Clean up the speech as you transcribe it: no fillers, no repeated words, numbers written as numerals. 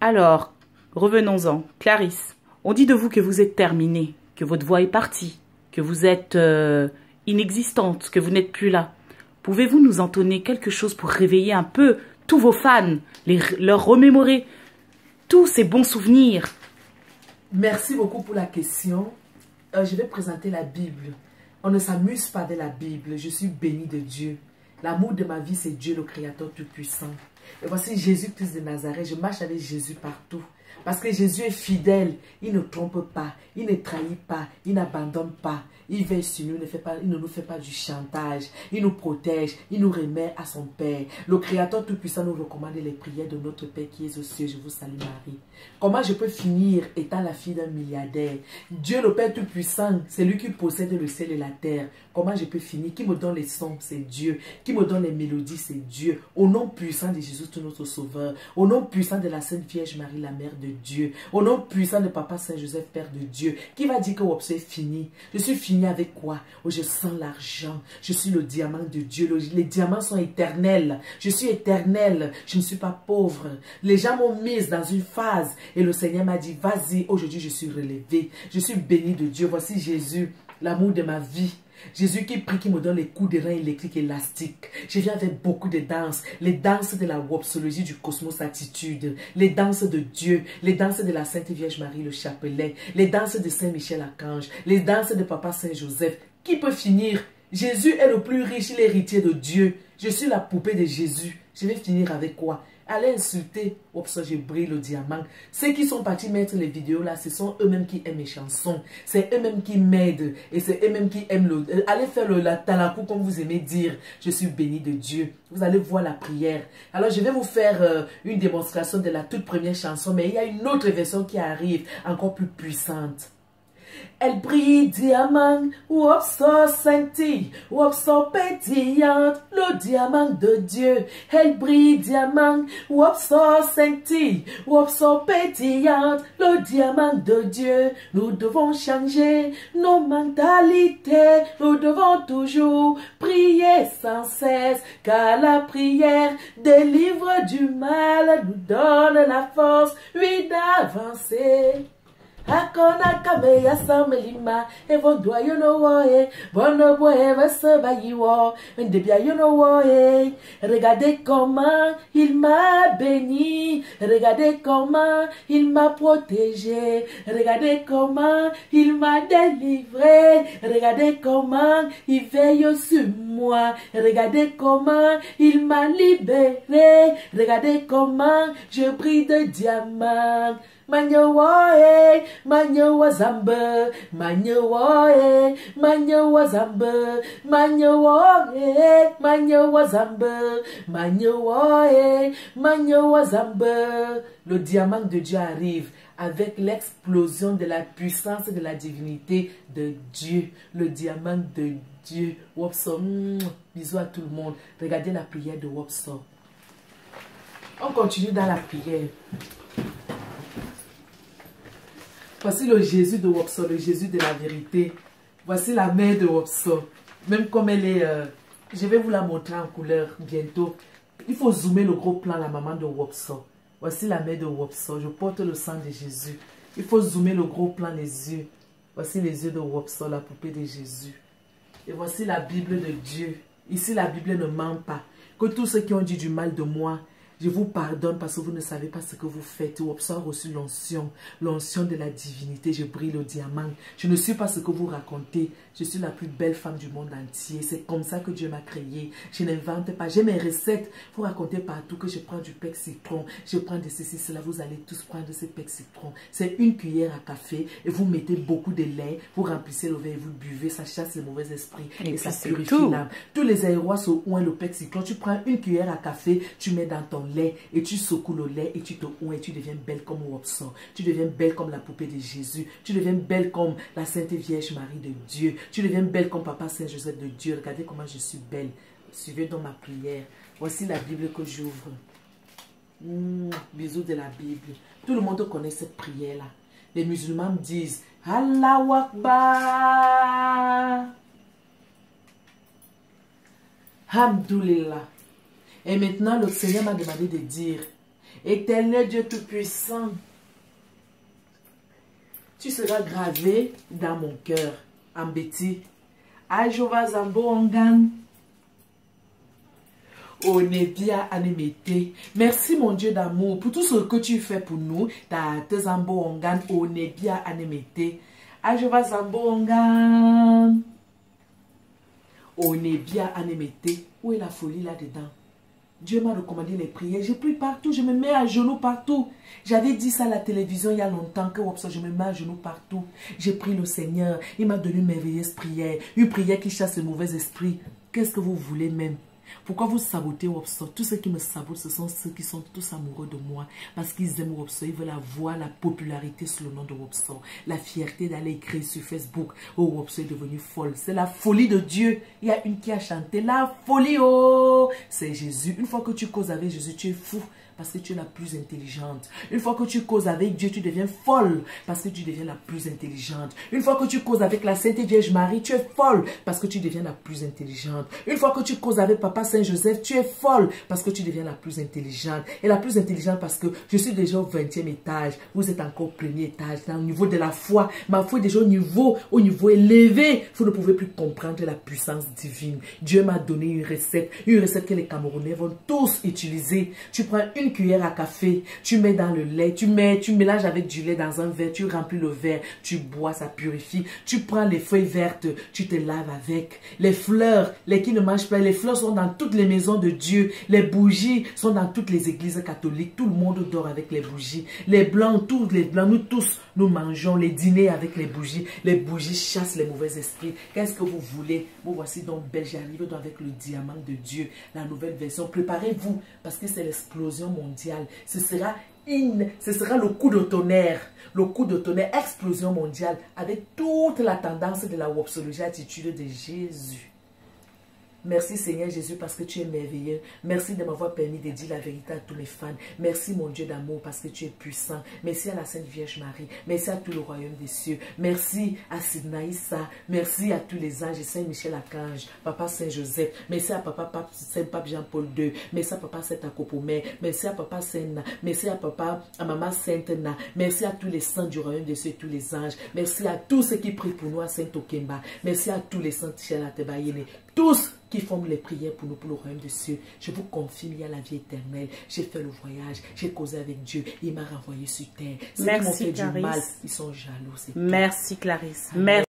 Alors, revenons-en. Clarisse, on dit de vous que vous êtes terminée, que votre voix est partie, que vous êtes inexistante, que vous n'êtes plus là. Pouvez-vous nous entonner quelque chose pour réveiller un peu tous vos fans, leur remémorer tous ces bons souvenirs? Merci beaucoup pour la question. Je vais présenter la Bible. On ne s'amuse pas de la Bible. Je suis bénie de Dieu. L'amour de ma vie, c'est Dieu, le Créateur Tout-Puissant. Et voici Jésus-Christ de Nazareth. Je marche avec Jésus partout. Parce que Jésus est fidèle. Il ne trompe pas. Il ne trahit pas. Il n'abandonne pas. Il veille sur nous. Il ne nous fait pas du chantage. Il nous protège. Il nous remet à son Père. Le Créateur Tout-Puissant nous recommande les prières de notre Père qui est aux cieux. Je vous salue Marie. Comment je peux finir étant la fille d'un milliardaire? Dieu le Père Tout-Puissant, c'est lui qui possède le ciel et la terre. Comment je peux finir? Qui me donne les sons? C'est Dieu. Qui me donne les mélodies? C'est Dieu. Au nom puissant de Jésus, tout notre Sauveur. Au nom puissant de la Sainte Vierge Marie, la Mère de Dieu. Au nom puissant de Papa Saint-Joseph, Père de Dieu. Qui va dire que Wopso est fini? Je suis fini avec quoi? Oh, je sens l'argent. Je suis le diamant de Dieu. Les diamants sont éternels. Je suis éternel. Je ne suis pas pauvre. Les gens m'ont mise dans une phase. Et le Seigneur m'a dit, vas-y, aujourd'hui je suis relevé. Je suis béni de Dieu. Voici Jésus, l'amour de ma vie. Jésus qui prie, qui me donne les coups de rein électriques élastiques. Je viens avec beaucoup de danses. Les danses de la wopsologie du cosmos attitude. Les danses de Dieu. Les danses de la Sainte Vierge Marie, le chapelet. Les danses de Saint Michel Archange. Les danses de Papa Saint Joseph. Qui peut finir? Jésus est le plus riche, l'héritier de Dieu. Je suis la poupée de Jésus. Je vais finir avec quoi? Allez insulter, Wopso, je brille le diamant. Ceux qui sont partis mettre les vidéos là, ce sont eux-mêmes qui aiment mes chansons. C'est eux-mêmes qui m'aident. Et c'est eux-mêmes qui aiment le... Allez faire la talakou comme vous aimez dire. Je suis béni de Dieu. Vous allez voir la prière. Alors je vais vous faire une démonstration de la toute première chanson. Mais il y a une autre version qui arrive, encore plus puissante. Elle brille diamant, Wopso scintille, Wopso pétillante, le diamant de Dieu. Elle brille diamant, Wopso scintille, Wopso pétillante, le diamant de Dieu. Nous devons changer nos mentalités, nous devons toujours prier sans cesse, car la prière délivre du mal, nous donne la force, oui, d'avancer. Akona kame ya samelima evondwa yono woe bono boe vaseba yiwo ndebia yono woe. Regardez comment il m'a béni, regardez comment il m'a protégé, regardez comment il m'a délivré, regardez comment il veille sur moi, regardez comment il m'a libéré, regardez comment je brille de diamant. Manyowoe, manyowa zamba, manyowoe, manyowa zamba, manyowoe, manyowa zamba, manyowoe, manyowa zamba. Le diamant de Dieu arrive avec l'explosion de la puissance de la divinité de Dieu. Le diamant de Dieu. Wopso, bisous à tout le monde. Regardez la prière de Wopso. On continue dans la prière. Voici le Jésus de Wopso, le Jésus de la vérité. Voici la mère de Wopso. Même comme elle est... je vais vous la montrer en couleur bientôt. Il faut zoomer le gros plan, la maman de Wopso. Voici la mère de Wopso. Je porte le sang de Jésus. Il faut zoomer le gros plan, les yeux. Voici les yeux de Wopso, la poupée de Jésus. Et voici la Bible de Dieu. Ici, la Bible ne ment pas. Que tous ceux qui ont dit du mal de moi, je vous pardonne parce que vous ne savez pas ce que vous faites. Wopso a reçu l'onction de la divinité. Je brille le diamant. Je ne suis pas ce que vous racontez. Je suis la plus belle femme du monde entier. C'est comme ça que Dieu m'a créée. Je n'invente pas. J'ai mes recettes. Vous racontez partout que je prends du pec citron. Je prends de ceci, cela. Vous allez tous prendre ce pec citron. C'est une cuillère à café et vous mettez beaucoup de lait. Vous remplissez le verre et vous buvez. Ça chasse les mauvais esprits et ça purifie l'âme. Tous les aérois sont ouin le pec citron. Tu prends une cuillère à café, tu mets dans ton lait et tu secoues le lait et tu te ouins et tu deviens belle comme Wopso. Tu deviens belle comme la poupée de Jésus. Tu deviens belle comme la Sainte Vierge Marie de Dieu. Tu deviens belle comme Papa Saint Joseph de Dieu. Regardez comment je suis belle. Suivez dans ma prière. Voici la Bible que j'ouvre. Bisous de la Bible. Tout le monde connaît cette prière-là. Les musulmans me disent Allahu Akbar. Hamdoulillah. Et maintenant, le Seigneur m'a demandé de dire Éternel Dieu Tout-Puissant, tu seras gravé dans mon cœur. Ambeti. Ajova Zambo Ongan. Onebia Anemete. Merci mon Dieu d'amour pour tout ce que tu fais pour nous. Ta Zambo Ongan. Onebia Anemete. Ajova Zambo Ongan. Onebia Anemete. Où est la folie là-dedans? Dieu m'a recommandé les prières. Je prie partout. Je me mets à genoux partout. J'avais dit ça à la télévision il y a longtemps. Que je me mets à genoux partout. J'ai prié le Seigneur. Il m'a donné une merveilleuse prière. Une prière qui chasse le mauvais esprit. Qu'est-ce que vous voulez même? Pourquoi vous sabotez Wopso? Tous ceux qui me sabotent, ce sont ceux qui sont tous amoureux de moi. Parce qu'ils aiment Wopso. Ils veulent avoir la popularité sous le nom de Wopso. La fierté d'aller écrire sur Facebook. Oh, Wopso est devenu folle. C'est la folie de Dieu. Il y a une qui a chanté la folie. Oh, c'est Jésus. Une fois que tu causes avec Jésus, tu es fou. Parce que tu es la plus intelligente. Une fois que tu causes avec Dieu, tu deviens folle. Parce que tu deviens la plus intelligente. Une fois que tu causes avec la Sainte Vierge Marie, tu es folle. Parce que tu deviens la plus intelligente. Une fois que tu causes avec Papa Saint-Joseph, tu es folle. Parce que tu deviens la plus intelligente. Et la plus intelligente parce que je suis déjà au 20e étage. Vous êtes encore au premier étage. Au niveau de la foi. Ma foi est déjà au niveau élevé. Vous ne pouvez plus comprendre la puissance divine. Dieu m'a donné une recette. Une recette que les Camerounais vont tous utiliser. Tu prends une cuillère à café, tu mets dans le lait, tu mélanges avec du lait dans un verre, tu remplis le verre, tu bois, ça purifie. Tu prends les feuilles vertes, tu te laves avec. Les fleurs, les qui ne mangent pas, les fleurs sont dans toutes les maisons de Dieu. Les bougies sont dans toutes les églises catholiques. Tout le monde dort avec les bougies. Les blancs, tous les blancs, nous tous, nous mangeons les dîners avec les bougies. Les bougies chassent les mauvais esprits. Qu'est-ce que vous voulez? Vous voici donc belle, j'arrive avec le diamant de Dieu, la nouvelle version. Préparez-vous parce que c'est l'explosion mondiale. Ce sera le coup de tonnerre. Le coup de tonnerre, explosion mondiale avec toute la tendance de la wopsologie attitude de Jésus. Merci Seigneur Jésus parce que tu es merveilleux. Merci de m'avoir permis de dire la vérité à tous mes fans. Merci mon Dieu d'amour parce que tu es puissant. Merci à la Sainte Vierge Marie. Merci à tout le royaume des cieux. Merci à Sidnaïssa. Merci à tous les anges. Saint-Michel Archange. Papa Saint-Joseph. Merci à Papa Saint-Pape Jean-Paul II. Merci à Papa Saint-Acopomé. Merci à Papa Saint-Na. Merci à Maman Sainte-Na. Merci à tous les saints du royaume des cieux et tous les anges. Merci à tous ceux qui prient pour nous à Saint-Okemba. Merci à tous les saints Tchélatebayene. Tous qui forment les prières pour nous, pour le royaume des cieux. Je vous confirme, il y a la vie éternelle. J'ai fait le voyage, j'ai causé avec Dieu. Il m'a renvoyé sur terre. Ceux qui m'ont fait du mal, ils sont jaloux. Merci Clarisse. Merci.